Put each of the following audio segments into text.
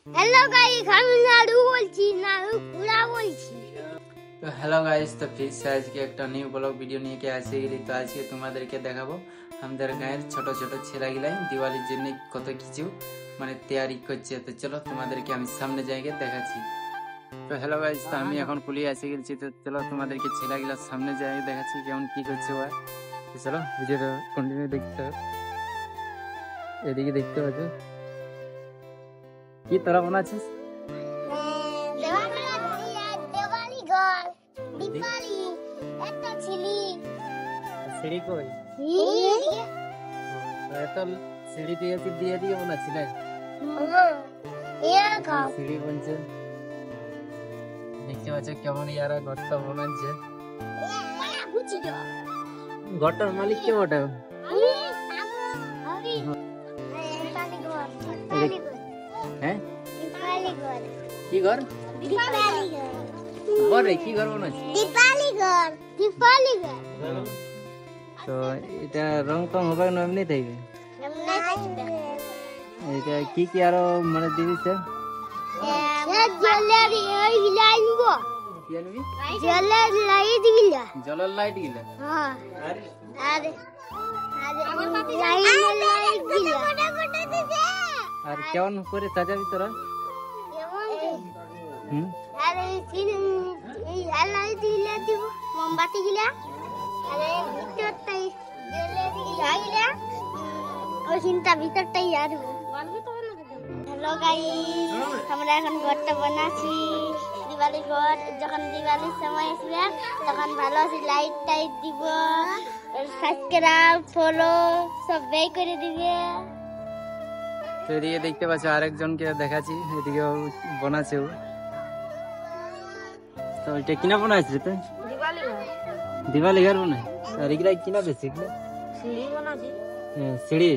Hello guys, আমি নাড়ু বলছি, নাড়ু পুরা বলছি। তো হ্যালো গাইস, তো ফির আজকে একটা নিউ ব্লগ ভিডিও নিয়ে আসে গেলি। তো আজকে তোমাদেরকে দেখাবো আমাদের গায়ের ছোট ছোট ছেলেগুলাই দিওয়ালির জন্য কত কিছু মানে তৈরি করছে। তো চলো তোমাদেরকে আমি সামনে জায়গায় দেখাচ্ছি। তো হ্যালো গাইস, তো আমি এখন পুলিয়ে এসে গেছি। তো চলো তোমাদেরকে ছেলেগুলার সামনে জায়গায় দেখাচ্ছি কেমন কি করছে ওরা। তো চলো ভিডিওটা কন্টিনিউ দেখতে হবে। এদিকে দেখতে পাচ্ছ কি তোরা বানাচ্ছিস? দেওয়ালি ঘর, দীপালি, একটা ছিলি। সিঁড়ি কই? এত সিঁড়ি দিয়ে দিয়ে দিয়ে বানাচ্ছি না? সিঁড়ি বলছে, দেখতে পাচ্ছ কেমন ইয়ারা ঘরটা বানাচ্ছে। ঘরটার মালিক কে ওটা? হ্যাঁ কি ঘর? ঘর রে, কি ঘর বানাচ্ছে? তো এটা রং টং হবে না এমনি থাকবে? এটা কি কি আরো মানে দিবি স্যার? জলের লাইট গিলা আর কেমন করে সাজাবি তোরা? মোমবাতি গিলা ভিতরটাই আর হ্যালো গাইস, আমরা এখন ঘরটা বানাচ্ছি দিওয়ালি ঘর। যখন দিওয়ালির সময় আসবে তখন ভালো লাইট টাইট দিব, সাবস্ক্রাইব ফলো সব বেই করে দিবে। তো এদিকে দেখতে পাচ্ছ আরেকজনকে দেখাচ্ছি, এদিকে বানাচ্ছে ও। তো এটা কিনা বানাইছে? তো দিওয়ালি ঘর বানাই আর এগুলা কিনা বেশি সিঁড়ি বানাচ্ছি। সিঁড়ি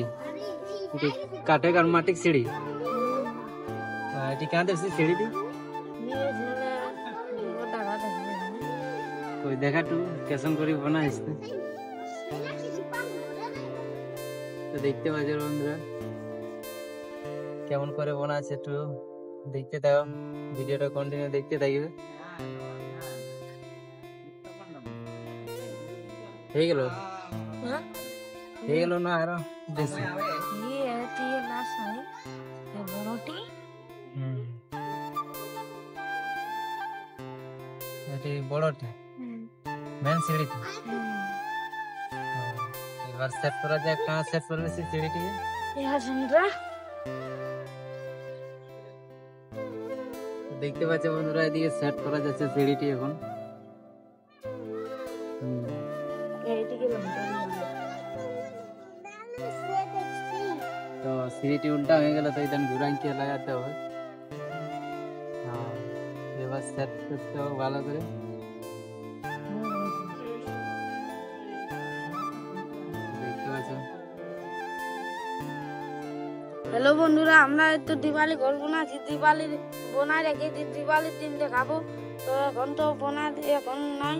কাঠে আর মাটির সিঁড়ি। এটি কাঁদে সিঁড়িটি কই দেখা টু কেসন করে বানাইছে। তো দেখতে পাচ্ছ বন্ধুরা কেমন করে বানাচ্ছে, একটু দেখতে দাও, ভিডিওটা কন্টিনিউ দেখতে থাকবে। হয়ে গেল হয়ে গেল না আরো বেশি? বড়টা মেন সিঁড়িটা এবার সেট করা যায়। কাঁ সেট করবে সেই সিঁড়িটিকে? দেখতে পাচ্ছ বন্ধুরা এদিকে সেট করা যাচ্ছে সিঁড়িটি এখন। তো সিঁড়িটি উল্টা হয়ে গেল, তো ইদান ঘুরাইকে লাগাতে হবে। এবার সেট করতে হবে ভালো করে। দেখতে পাচ্ছ হ্যালো বন্ধুরা, আমরা তো দিওয়ালি ঘর বানাচ্ছি। দিওয়ালি বোনা রেখে দিওয়ালির দিন দেখাবো। তো এখন তো বোনা এখন নাই।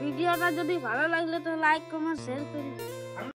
ভিডিওটা যদি ভালো লাগলে তো লাইক কমেন্ট শেয়ার করুন।